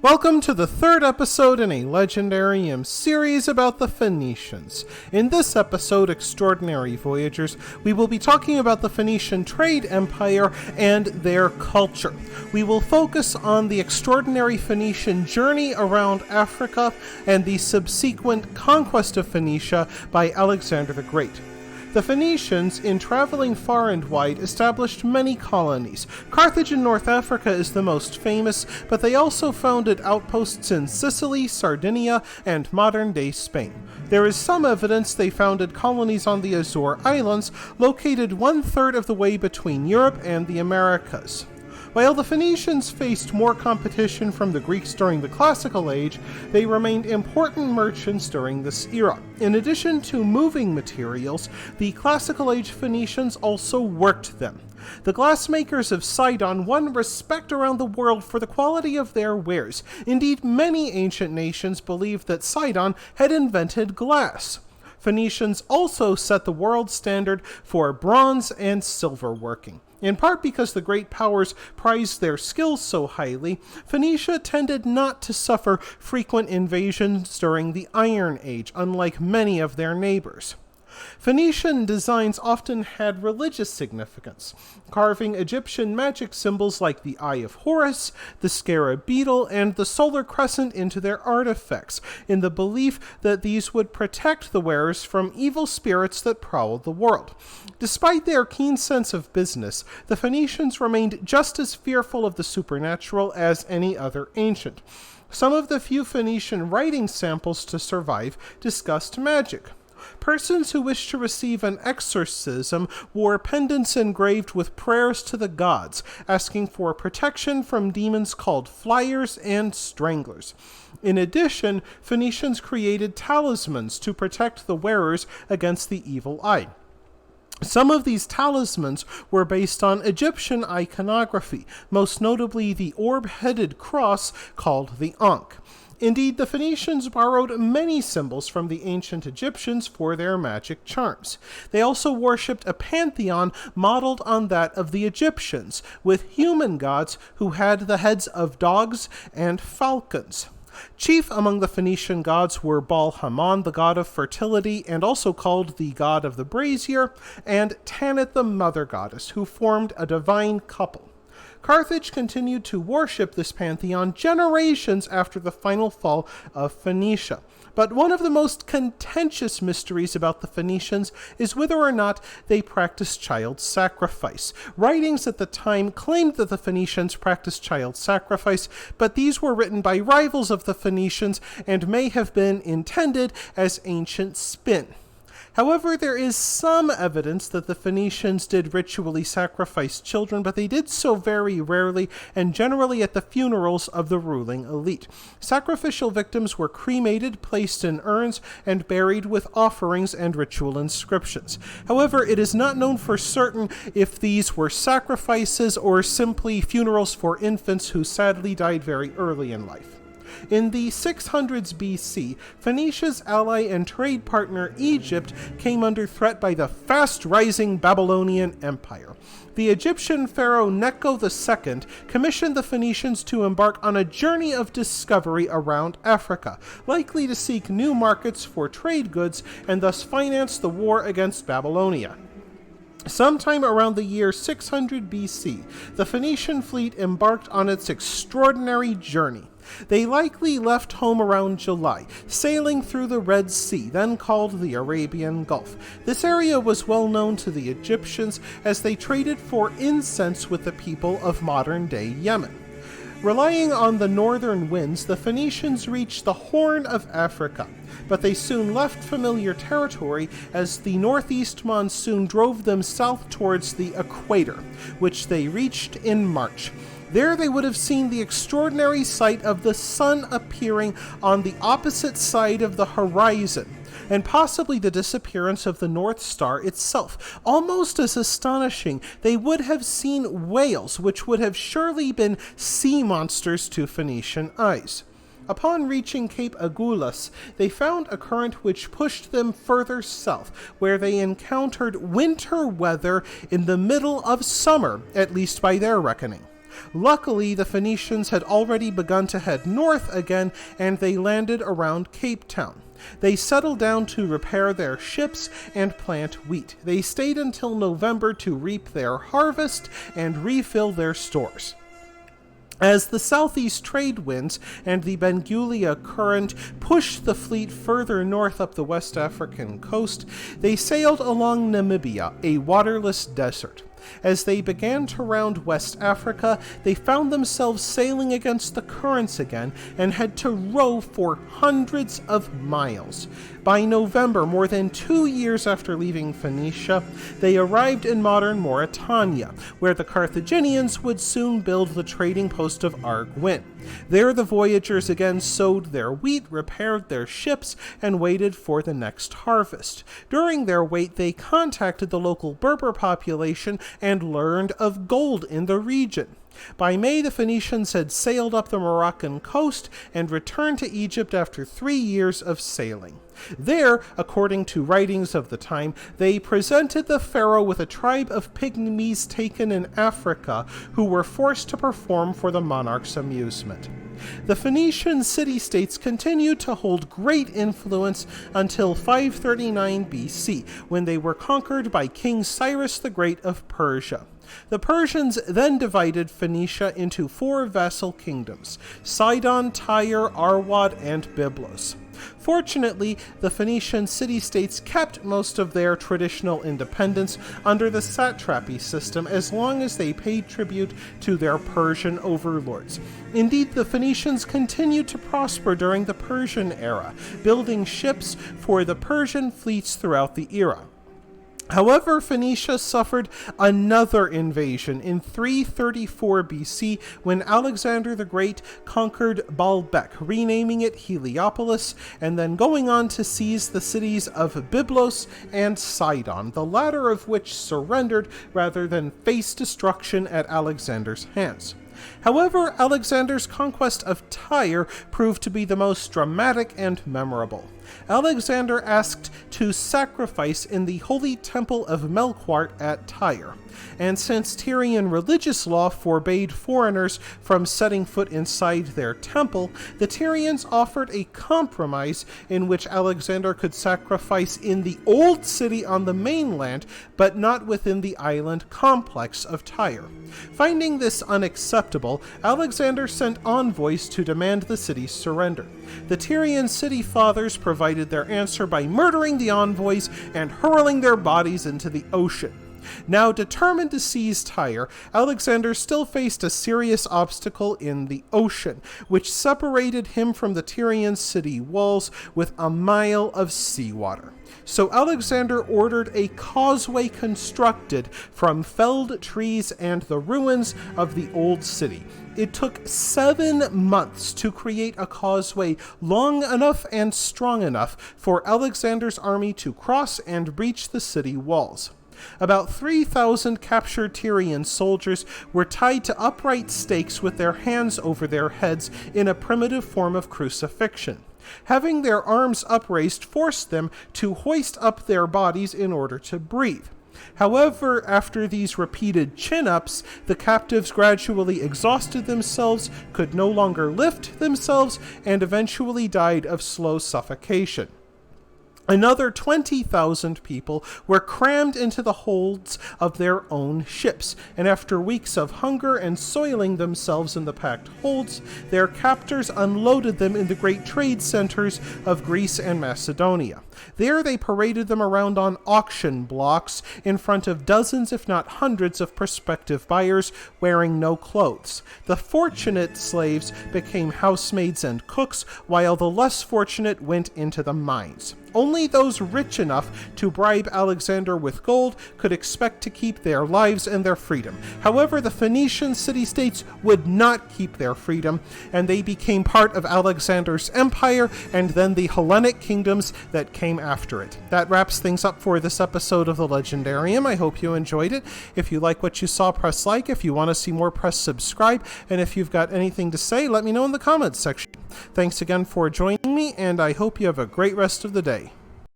Welcome to the third episode in a Legendarium series about the Phoenicians. In this episode, Extraordinary Voyagers, we will be talking about the Phoenician trade empire and their culture. We will focus on the extraordinary Phoenician journey around Africa and the subsequent conquest of Phoenicia by Alexander the Great. The Phoenicians, in traveling far and wide, established many colonies. Carthage in North Africa is the most famous, but they also founded outposts in Sicily, Sardinia, and modern-day Spain. There is some evidence they founded colonies on the Azore Islands, located one-third of the way between Europe and the Americas. While the Phoenicians faced more competition from the Greeks during the Classical Age, they remained important merchants during this era. In addition to moving materials, the Classical Age Phoenicians also worked them. The glassmakers of Sidon won respect around the world for the quality of their wares. Indeed, many ancient nations believed that Sidon had invented glass. Phoenicians also set the world standard for bronze and silver working. In part because the great powers prized their skills so highly, Phoenicia tended not to suffer frequent invasions during the Iron Age, unlike many of their neighbors. Phoenician designs often had religious significance, carving Egyptian magic symbols like the Eye of Horus, the scarab beetle, and the solar crescent into their artifacts, in the belief that these would protect the wearers from evil spirits that prowled the world. Despite their keen sense of business, the Phoenicians remained just as fearful of the supernatural as any other ancient. Some of the few Phoenician writing samples to survive discussed magic. Persons who wished to receive an exorcism wore pendants engraved with prayers to the gods, asking for protection from demons called flyers and stranglers. In addition, Phoenicians created talismans to protect the wearers against the evil eye. Some of these talismans were based on Egyptian iconography, most notably the orb-headed cross called the Ankh. Indeed, the Phoenicians borrowed many symbols from the ancient Egyptians for their magic charms. They also worshipped a pantheon modeled on that of the Egyptians, with human gods who had the heads of dogs and falcons. Chief among the Phoenician gods were Baal-Hamon, the god of fertility and also called the god of the brazier, and Tanit, the mother goddess, who formed a divine couple. Carthage continued to worship this pantheon generations after the final fall of Phoenicia. But one of the most contentious mysteries about the Phoenicians is whether or not they practiced child sacrifice. Writings at the time claimed that the Phoenicians practiced child sacrifice, but these were written by rivals of the Phoenicians and may have been intended as ancient spin. However, there is some evidence that the Phoenicians did ritually sacrifice children, but they did so very rarely and generally at the funerals of the ruling elite. Sacrificial victims were cremated, placed in urns, and buried with offerings and ritual inscriptions. However, it is not known for certain if these were sacrifices or simply funerals for infants who sadly died very early in life. In the 600s BC, Phoenicia's ally and trade partner Egypt came under threat by the fast-rising Babylonian Empire. The Egyptian pharaoh Necho II commissioned the Phoenicians to embark on a journey of discovery around Africa, likely to seek new markets for trade goods and thus finance the war against Babylonia. Sometime around the year 600 BC, the Phoenician fleet embarked on its extraordinary journey. They likely left home around July, sailing through the Red Sea, then called the Arabian Gulf. This area was well known to the Egyptians as they traded for incense with the people of modern-day Yemen. Relying on the northern winds, the Phoenicians reached the Horn of Africa, but they soon left familiar territory as the northeast monsoon drove them south towards the equator, which they reached in March. There they would have seen the extraordinary sight of the sun appearing on the opposite side of the horizon, and possibly the disappearance of the North Star itself. Almost as astonishing, they would have seen whales, which would have surely been sea monsters to Phoenician eyes. Upon reaching Cape Agulhas, they found a current which pushed them further south, where they encountered winter weather in the middle of summer, at least by their reckoning. Luckily, the Phoenicians had already begun to head north again, and they landed around Cape Town. They settled down to repair their ships and plant wheat. They stayed until November to reap their harvest and refill their stores. As the southeast trade winds and the Benguela current pushed the fleet further north up the West African coast, they sailed along Namibia, a waterless desert. As they began to round West Africa, they found themselves sailing against the currents again and had to row for hundreds of miles. By November, more than 2 years after leaving Phoenicia, they arrived in modern Mauritania, where the Carthaginians would soon build the trading post of Arguin. There the Voyagers again sowed their wheat, repaired their ships, and waited for the next harvest. During their wait, they contacted the local Berber population and learned of gold in the region. By May, the Phoenicians had sailed up the Moroccan coast and returned to Egypt after 3 years of sailing. There, according to writings of the time, they presented the pharaoh with a tribe of pygmies taken in Africa who were forced to perform for the monarch's amusement. The Phoenician city-states continued to hold great influence until 539 BC, when they were conquered by King Cyrus the Great of Persia. The Persians then divided Phoenicia into 4 vassal kingdoms: Sidon, Tyre, Arwad, and Byblos. Fortunately, the Phoenician city-states kept most of their traditional independence under the satrapy system as long as they paid tribute to their Persian overlords. Indeed, the Phoenicians continued to prosper during the Persian era, building ships for the Persian fleets throughout the era. However, Phoenicia suffered another invasion in 334 BC when Alexander the Great conquered Baalbek, renaming it Heliopolis, and then going on to seize the cities of Byblos and Sidon, the latter of which surrendered rather than face destruction at Alexander's hands. However, Alexander's conquest of Tyre proved to be the most dramatic and memorable. Alexander asked to sacrifice in the holy temple of Melqart at Tyre, and since Tyrian religious law forbade foreigners from setting foot inside their temple, the Tyrians offered a compromise in which Alexander could sacrifice in the old city on the mainland, but not within the island complex of Tyre. Finding this unacceptable, Alexander sent envoys to demand the city's surrender. The Tyrian city fathers provided their answer by murdering the envoys and hurling their bodies into the ocean. Now determined to seize Tyre, Alexander still faced a serious obstacle in the ocean, which separated him from the Tyrian city walls with a mile of seawater. So Alexander ordered a causeway constructed from felled trees and the ruins of the old city. It took 7 months to create a causeway long enough and strong enough for Alexander's army to cross and breach the city walls. About 3,000 captured Tyrian soldiers were tied to upright stakes with their hands over their heads in a primitive form of crucifixion. Having their arms upraised forced them to hoist up their bodies in order to breathe. However, after these repeated chin-ups, the captives gradually exhausted themselves, could no longer lift themselves, and eventually died of slow suffocation. Another 20,000 people were crammed into the holds of their own ships, and after weeks of hunger and soiling themselves in the packed holds, their captors unloaded them in the great trade centers of Greece and Macedonia. There they paraded them around on auction blocks in front of dozens if not hundreds of prospective buyers wearing no clothes. The fortunate slaves became housemaids and cooks, while the less fortunate went into the mines. Only those rich enough to bribe Alexander with gold could expect to keep their lives and their freedom. However, the Phoenician city-states would not keep their freedom, and they became part of Alexander's empire and then the Hellenic kingdoms that came after it. That wraps things up for this episode of The Legendarium. I hope you enjoyed it. If you like what you saw, press like. If you want to see more, press subscribe. And if you've got anything to say, let me know in the comments section. Thanks again for joining me, and I hope you have a great rest of the day.